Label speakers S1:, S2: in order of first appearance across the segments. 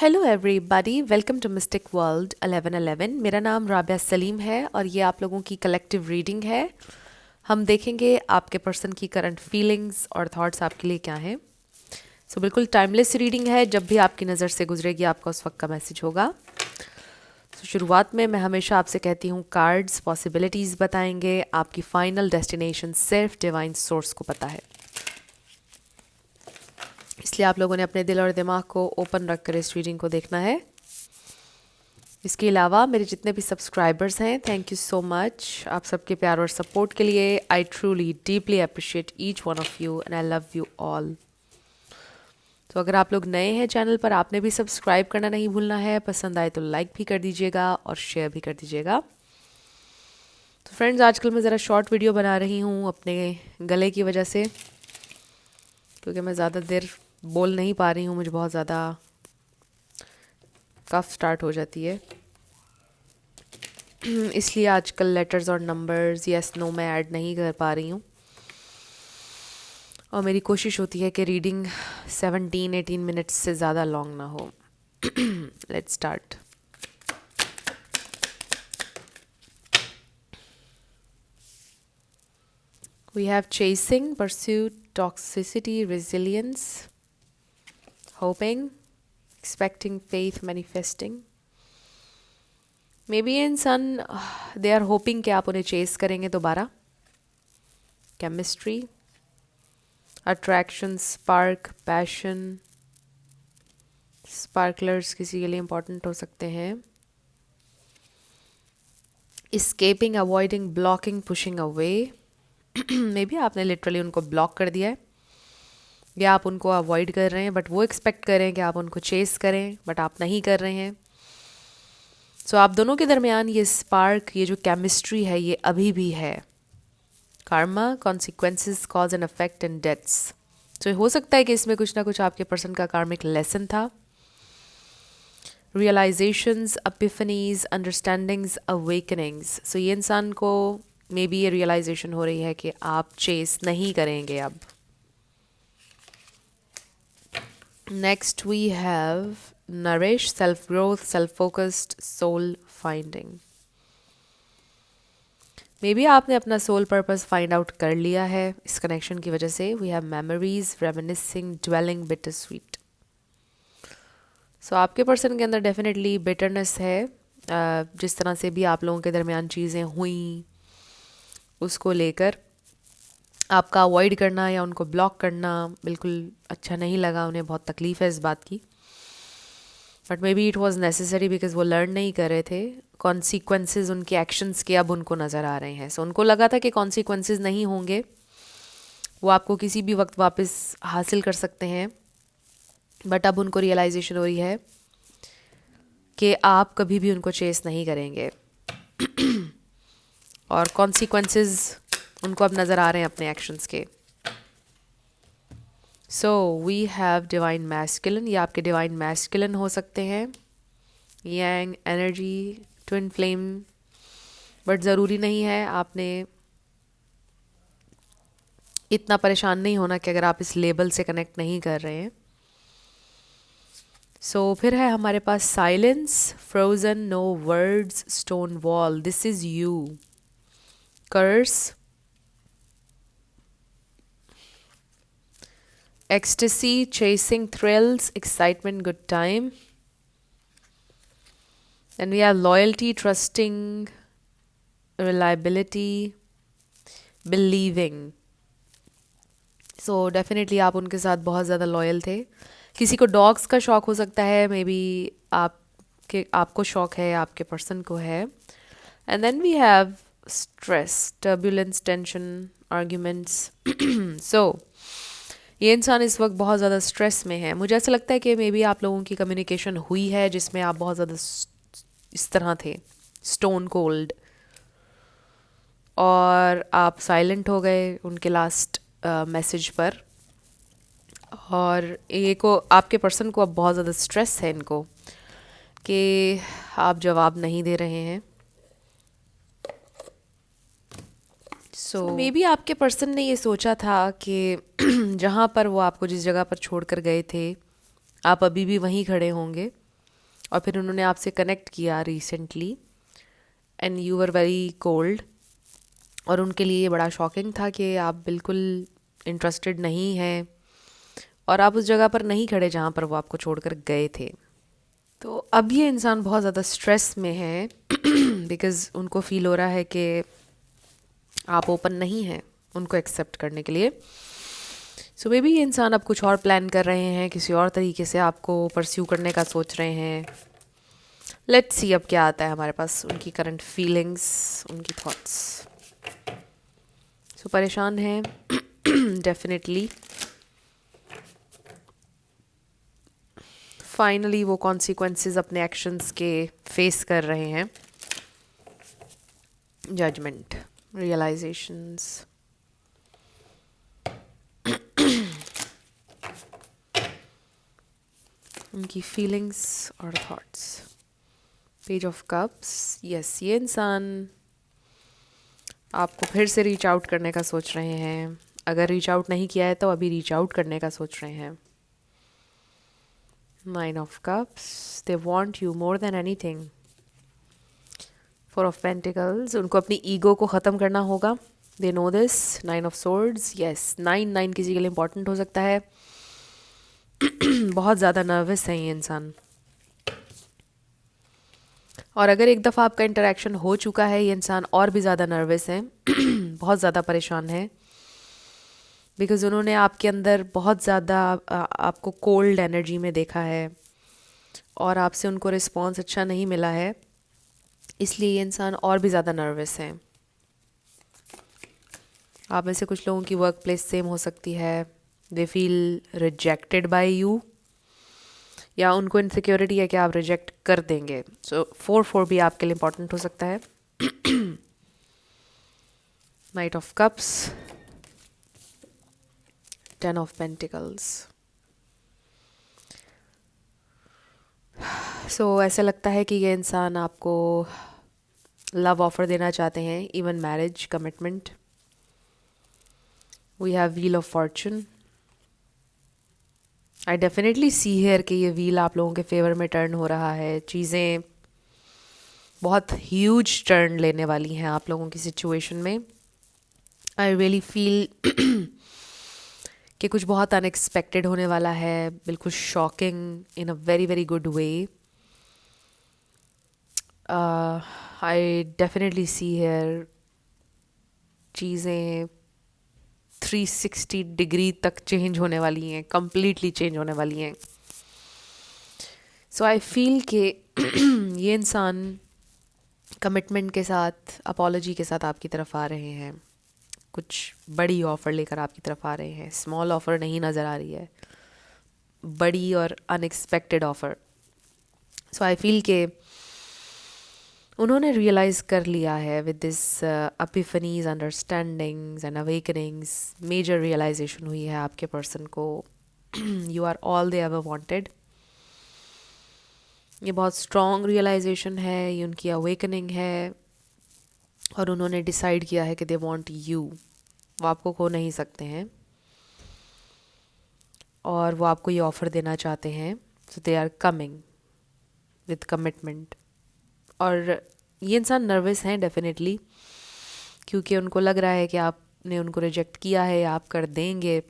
S1: Hello everybody, welcome to mystic world 1111। मेरा नाम राबिया सलीम है और ये आप लोगों की कलेक्टिव रीडिंग है। हम देखेंगे आपके पर्सन की करंट फीलिंग्स और थॉट्स आपके लिए क्या हैं। बिल्कुल टाइमलेस रीडिंग है, जब भी आपकी नज़र से गुजरेगी आपका उस वक्त का मैसेज होगा। शुरुआत में मैं हमेशा आपसे कहती हूँ कार्ड्स पॉसिबिलिटीज़ बताएंगे, आपकी फाइनल डेस्टिनेशन सिर्फ डिवाइन सोर्स को पता है, इसलिए आप लोगों ने अपने दिल और दिमाग को ओपन रखकर इस रीडिंग को देखना है। इसके अलावा मेरे जितने भी सब्सक्राइबर्स हैं, थैंक यू सो मच आप सबके प्यार और सपोर्ट के लिए। I truly deeply appreciate each one of you and I love you all. तो अगर आप लोग नए हैं चैनल पर, आपने भी सब्सक्राइब करना नहीं भूलना है। पसंद आए तो लाइक भी कर दीजिएगा और शेयर भी कर दीजिएगा। तो फ्रेंड्स, आजकल मैं ज़रा शॉर्ट वीडियो बना रही हूँ अपने गले की वजह से, क्योंकि मैं ज़्यादा देर बोल नहीं पा रही हूँ, मुझे बहुत ज़्यादा कफ स्टार्ट हो जाती है। इसलिए आजकल लेटर्स और नंबर्स यस नो मैं ऐड नहीं कर पा रही हूँ, और मेरी कोशिश होती है कि रीडिंग 17-18 मिनट्स से ज़्यादा लॉन्ग ना हो। Let's start. We have chasing, pursuit, toxicity, resilience, hoping, expecting, faith, manifesting. May be ये इंसान दे आर होपिंग कि आप उन्हें चेस करेंगे दोबारा। Chemistry, attraction, spark, passion, sparklers किसी के लिए इम्पॉर्टेंट हो सकते हैं। Escaping, avoiding, blocking, pushing away. May be आपने लिटरली उनको ब्लॉक कर दिया है, या आप उनको अवॉइड कर रहे हैं, बट वो एक्सपेक्ट कर रहे हैं कि आप उनको चेस करें, बट आप नहीं कर रहे हैं। सो आप दोनों के दरमियान ये स्पार्क, ये जो केमिस्ट्री है, ये अभी भी है। Karma, consequences, cause and effect and deaths. तो हो सकता है कि इसमें कुछ ना कुछ आपके पर्सन का कार्मिक लेसन था। Realisations, epiphanies, understandings, awakenings. So ये इंसान को मे बी ये रियलाइजेशन हो रही है कि आप चेस नहीं करेंगे अब। Next we have nourish, self growth, self focused, soul finding. Maybe B आपने अपना सोल पर्पस फाइंड आउट कर लिया है इस कनेक्शन की वजह से। We have memories, reminiscing, dwelling, bittersweet. So आपके पर्सन के अंदर डेफिनेटली बिटरनेस है। जिस तरह से भी आप लोगों के दरमियान चीज़ें हुई, उसको लेकर आपका अवॉइड करना या उनको ब्लॉक करना बिल्कुल अच्छा नहीं लगा उन्हें, बहुत तकलीफ़ है इस बात की। But may be it was necessary, because वो लर्न नहीं कर रहे थे। कॉन्सिक्वेंसेज उनके एक्शंस के अब उनको नज़र आ रहे हैं। सो उनको लगा था कि कॉन्सिक्वेंसेज नहीं होंगे, वो आपको किसी भी वक्त वापस हासिल कर सकते हैं, बट अब उनको रियलाइजेशन हो रही है कि आप कभी भी उनको चेस नहीं करेंगे, और कॉन्सिक्वेंसेज उनको अब नज़र आ रहे हैं अपने एक्शंस के। So we have divine masculine, ये आपके डिवाइन मैस्कुलिन हो सकते हैं। Yang energy, twin flame, but ज़रूरी नहीं है आपने इतना परेशान नहीं होना कि अगर आप इस लेबल से कनेक्ट नहीं कर रहे हैं। फिर है हमारे पास silence, frozen, no words, stone wall, this is you, curse, ecstasy, chasing thrills, excitement, good time. Then we have loyalty, trusting, reliability, believing. Definitely आप उनके साथ बहुत ज़्यादा लॉयल थे। किसी को डॉग्स का शौक़ हो सकता है, मे बी आपको शौक़ है, आपके पर्सन को है। And then we have stress, turbulence, tension, arguments. ये इंसान इस वक्त बहुत ज़्यादा स्ट्रेस में है। मुझे ऐसा लगता है कि मे बी आप लोगों की कम्युनिकेशन हुई है जिसमें आप बहुत ज़्यादा इस तरह थे, स्टोन कोल्ड, और आप साइलेंट हो गए उनके लास्ट मैसेज पर। और ये को आपके पर्सन को अब बहुत ज़्यादा स्ट्रेस है इनको कि आप जवाब नहीं दे रहे हैं। मे बी आपके पर्सन ने ये सोचा था कि जहाँ पर वो आपको जिस जगह पर छोड़कर गए थे, आप अभी भी वहीं खड़े होंगे, और फिर उन्होंने आपसे कनेक्ट किया recently and you were very cold, और उनके लिए ये बड़ा शॉकिंग था कि आप बिल्कुल इंटरेस्टेड नहीं हैं और आप उस जगह पर नहीं खड़े जहाँ पर वो आपको छोड़कर गए थे। तो अब ये इंसान बहुत ज़्यादा स्ट्रेस में है बिकॉज़ उनको फील हो रहा है कि आप ओपन नहीं हैं उनको एक्सेप्ट करने के लिए। सो मे बी ये इंसान अब कुछ और प्लान कर रहे हैं, किसी और तरीके से आपको परस्यू करने का सोच रहे हैं। लेट्स सी अब क्या आता है हमारे पास, उनकी करंट फीलिंग्स, उनकी थॉट्स। सो परेशान हैं डेफिनेटली। फाइनली वो कॉन्सिक्वेंसेस अपने एक्शंस के फेस कर रहे हैं। Judgement, realisations. उनकी फीलिंग्स और thoughts. Page of cups, yes, ये इंसान आपको फिर से रीच आउट करने का सोच रहे हैं। अगर रीच आउट नहीं किया है तो अभी रीच आउट करने का सोच रहे हैं। Nine of cups, they want you more than anything. Four of pentacles, उनको अपनी ईगो को ख़त्म करना होगा। They know this. Nine of swords, yes, nine किसी के लिए इम्पोर्टेंट हो सकता है। बहुत ज़्यादा नर्वस है ये इंसान, और अगर एक दफ़ा आपका इंटरेक्शन हो चुका है ये इंसान और भी ज़्यादा नर्वस है बहुत ज़्यादा परेशान है बिकॉज़ उन्होंने आपके अंदर बहुत ज़्यादा आपको कोल्ड एनर्जी में देखा है और आपसे उनको रिस्पॉन्स अच्छा नहीं मिला है, इसलिए ये इंसान और भी ज़्यादा नर्वस है। आप में से कुछ लोगों की वर्क प्लेस सेम हो सकती है। They feel rejected by you, या उनको इनसिक्योरिटी है कि आप रिजेक्ट कर देंगे। सो 4 भी आपके लिए इम्पोर्टेंट हो सकता है। Knight of cups, 10 of pentacles. So ऐसा लगता है कि ये इंसान आपको लव ऑफर देना चाहते हैं, even marriage, commitment. We have wheel of fortune. I definitely see here कि ये व्हील आप लोगों के फेवर में टर्न हो रहा है। चीज़ें बहुत ह्यूज टर्न लेने वाली हैं आप लोगों की सिचुएशन में। आई रियली फील कि कुछ बहुत अनएक्सपेक्टेड होने वाला है, बिल्कुल shocking in a very very good way. I definitely see here चीज़ें 360 डिग्री तक चेंज होने वाली हैं, कम्प्लीटली चेंज होने वाली हैं। सो आई फील कि ये इंसान कमिटमेंट के साथ, अपॉलॉजी के साथ आपकी तरफ आ रहे हैं। कुछ बड़ी ऑफ़र लेकर आपकी तरफ आ रहे हैं। स्मॉल ऑफ़र नहीं नज़र आ रही है, बड़ी और unexpected offer. So I feel कि उन्होंने रियलाइज़ कर लिया है with this epiphanies, understandings and awakenings. Major realisation हुई है आपके पर्सन को। You are all they ever wanted. ये बहुत स्ट्रॉन्ग रियलाइजेशन है, ये उनकी अवेकनिंग है, और उन्होंने डिसाइड किया है कि दे वांट यू। वो आपको खो नहीं सकते हैं और वो आपको ये ऑफ़र देना चाहते हैं। So they are coming with commitment. और ये इंसान नर्वस हैं डेफिनेटली, क्योंकि उनको लग रहा है कि आपने उनको रिजेक्ट किया है या आप कर देंगे।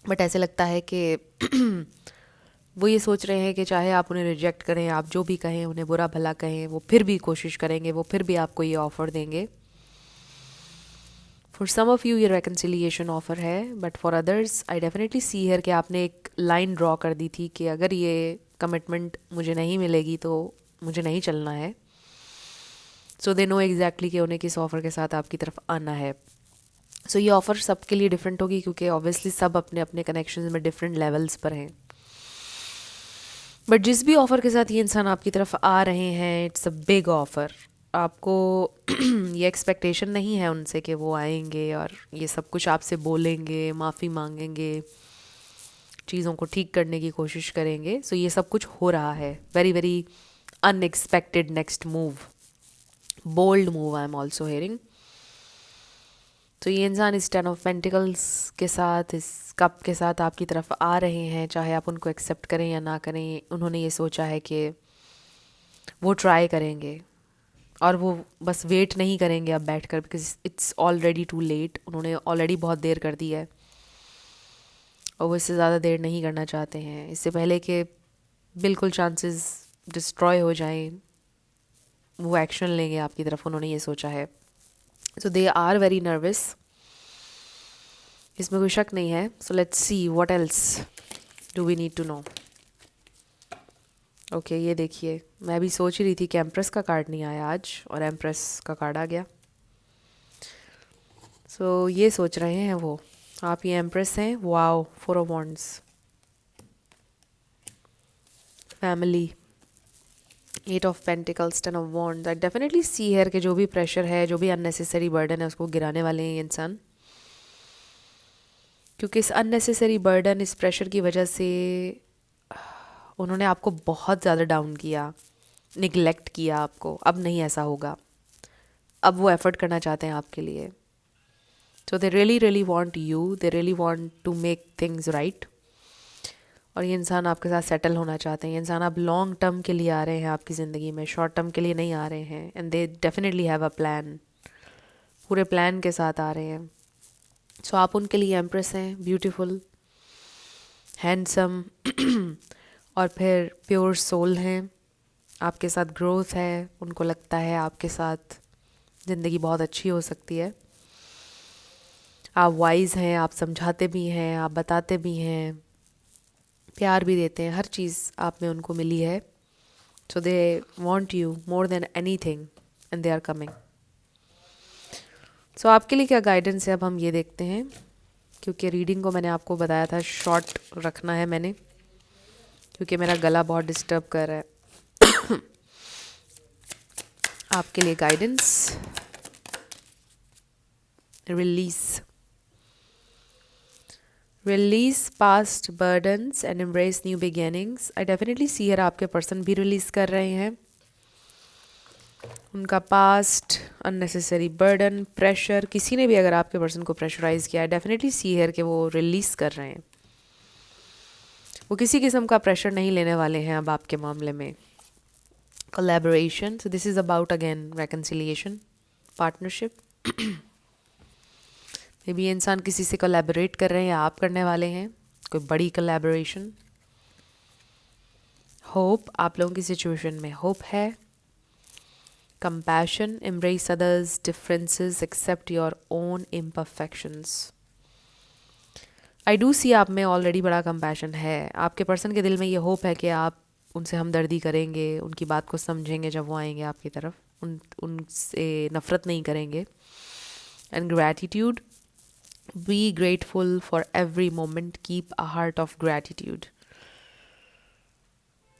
S1: बट ऐसे लगता है कि वो ये सोच रहे हैं कि चाहे आप उन्हें रिजेक्ट करें, आप जो भी कहें, उन्हें बुरा भला कहें, वो फिर भी कोशिश करेंगे, वो फिर भी आपको ये ऑफ़र देंगे। फॉर सम ऑफ़ यू ये रेकन्सिलिएशन ऑफ़र है, but for others I definitely see here कि आपने एक लाइन ड्रॉ कर दी थी कि अगर ये कमिटमेंट मुझे नहीं मिलेगी तो मुझे नहीं चलना है। सो दे नो एग्जैक्टली कि उन्हें किस ऑफ़र के साथ आपकी तरफ आना है। सो ये ऑफ़र सबके लिए डिफरेंट होगी, क्योंकि ऑब्वियसली सब अपने अपने कनेक्शंस में डिफरेंट लेवल्स पर हैं। बट जिस भी ऑफ़र के साथ ये इंसान आपकी तरफ आ रहे हैं, इट्स अ बिग ऑफ़र। आपको ये एक्सपेक्टेशन नहीं है उनसे कि वो आएंगे और ये सब कुछ आपसे बोलेंगे, माफ़ी मांगेंगे, चीज़ों को ठीक करने की कोशिश करेंगे। सो ये सब कुछ हो रहा है। Very very unexpected next move, bold move I am also hearing. तो ये इंसान इस 10 ऑफ पेंटिकल्स के साथ, इस कप के साथ आपकी तरफ आ रहे हैं, चाहे आप उनको एक्सेप्ट करें या ना करें। उन्होंने ये सोचा है कि वो ट्राई करेंगे और वो बस वेट नहीं करेंगे अब बैठकर, because it's already too late. उन्होंने ऑलरेडी बहुत देर कर दी है और वो इससे ज़्यादा देर नहीं करना चाहते हैं, इससे पहले कि बिल्कुल चांसेस डिस्ट्रॉय हो जाएं। वो एक्शन लेंगे आपकी तरफ, उन्होंने ये सोचा है। So they are very nervous, इसमें कोई शक नहीं है। So let's see what else do we need to know. Okay, ये देखिए, मैं भी सोच ही रही थी कि एम्प्रेस का कार्ड नहीं आया आज और एम्प्रेस का कार्ड आ गया। सो ये सोच रहे हैं वो, आप ये एम्प्रेस हैं, wow, 4 of wands, family, 8 of pentacles, 10 of wands. I definitely see here के जो भी प्रेशर है, जो भी अननेसेसरी बर्डन है, उसको गिराने वाले हैं ये इंसान। क्योंकि इस अननेसेसरी बर्डन, इस प्रेशर की वजह से उन्होंने आपको बहुत ज़्यादा डाउन किया, निगलेक्ट किया आपको। अब नहीं ऐसा होगा, अब वो एफर्ट करना चाहते हैं आपके लिए। So they really really want you, they really want to make things right. और ये इंसान आपके साथ सेटल होना चाहते हैं। ये इंसान आप लॉन्ग टर्म के लिए आ रहे हैं आपकी ज़िंदगी में, शॉर्ट टर्म के लिए नहीं आ रहे हैं। And they definitely have a plan, पूरे प्लान के साथ आ रहे हैं। सो आप उनके लिए एम्प्रेस हैं, ब्यूटीफुल, हैंडसम और फिर प्योर सोल हैं। आपके साथ ग्रोथ है, उनको लगता है आपके साथ ज़िंदगी बहुत अच्छी हो सकती है। आप वाइज़ हैं, आप समझाते भी हैं, आप बताते भी हैं, प्यार भी देते हैं, हर चीज़ आप में उनको मिली है। So they want you more than anything and they are coming. So आपके लिए क्या गाइडेंस है, अब हम ये देखते हैं। क्योंकि रीडिंग को मैंने आपको बताया था शॉर्ट रखना है मैंने, क्योंकि मेरा गला बहुत डिस्टर्ब कर रहा है। आपके लिए guidance, release, release past burdens and embrace new beginnings. I definitely see here आपके पर्सन भी रिलीज कर रहे हैं उनका पास्ट अननेसेसरी बर्डन, प्रेशर। किसी ने भी अगर आपके पर्सन को प्रेशराइज किया है, डेफिनेटली सी हियर के वो रिलीज कर रहे हैं। वो किसी किस्म का प्रेशर नहीं लेने वाले हैं अब आपके मामले में। Collaboration, so this is about again reconciliation, partnership. May be ये इंसान किसी से कोलैबोरेट कर रहे हैं या आप करने वाले हैं कोई बड़ी कोलैबोरेशन। होप, आप लोगों की सिचुएशन में होप है। Compassion, embrace others differences, accept your own imperfections. I do see आप में ऑलरेडी बड़ा कंपैशन है। आपके पर्सन के दिल में ये होप है कि आप उनसे हमदर्दी करेंगे, उनकी बात को समझेंगे जब वो आएंगे आपकी तरफ, उनसे नफ़रत नहीं करेंगे। And gratitude, be grateful for every moment, keep a heart of gratitude.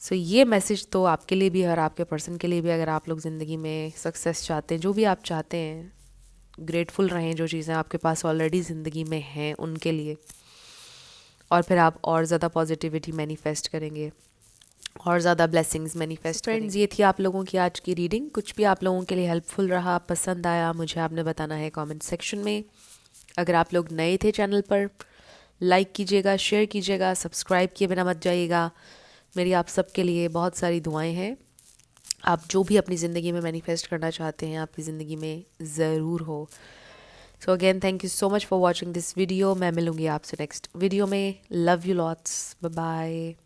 S1: So ये मैसेज तो आपके लिए भी है और आपके पर्सन के लिए भी। अगर आप लोग ज़िंदगी में सक्सेस चाहते हैं, जो भी आप चाहते हैं, ग्रेटफुल रहें जो चीज़ें आपके पास ऑलरेडी ज़िंदगी में हैं उनके लिए। और फिर आप और ज़्यादा पॉजिटिविटी मैनिफेस्ट करेंगे और ज़्यादा ब्लेसिंग्स मैनिफेस्ट करेंगे। फ्रेंड्स, ये थी आप लोगों की आज की रीडिंग। कुछ भी आप लोगों के लिए हेल्पफुल रहा, पसंद आया, मुझे आपने बताना है कमेंट सेक्शन में। अगर आप लोग नए थे चैनल पर, लाइक कीजिएगा, शेयर कीजिएगा, सब्सक्राइब किए बिना मत जाइएगा। मेरी आप सबके लिए बहुत सारी दुआएं हैं। आप जो भी अपनी ज़िंदगी में मैनिफेस्ट करना चाहते हैं आपकी ज़िंदगी में ज़रूर हो। So again thank you so much for watching this video. मैं मिलूँगी आपसे नेक्स्ट वीडियो में। Love you lots, bye bye.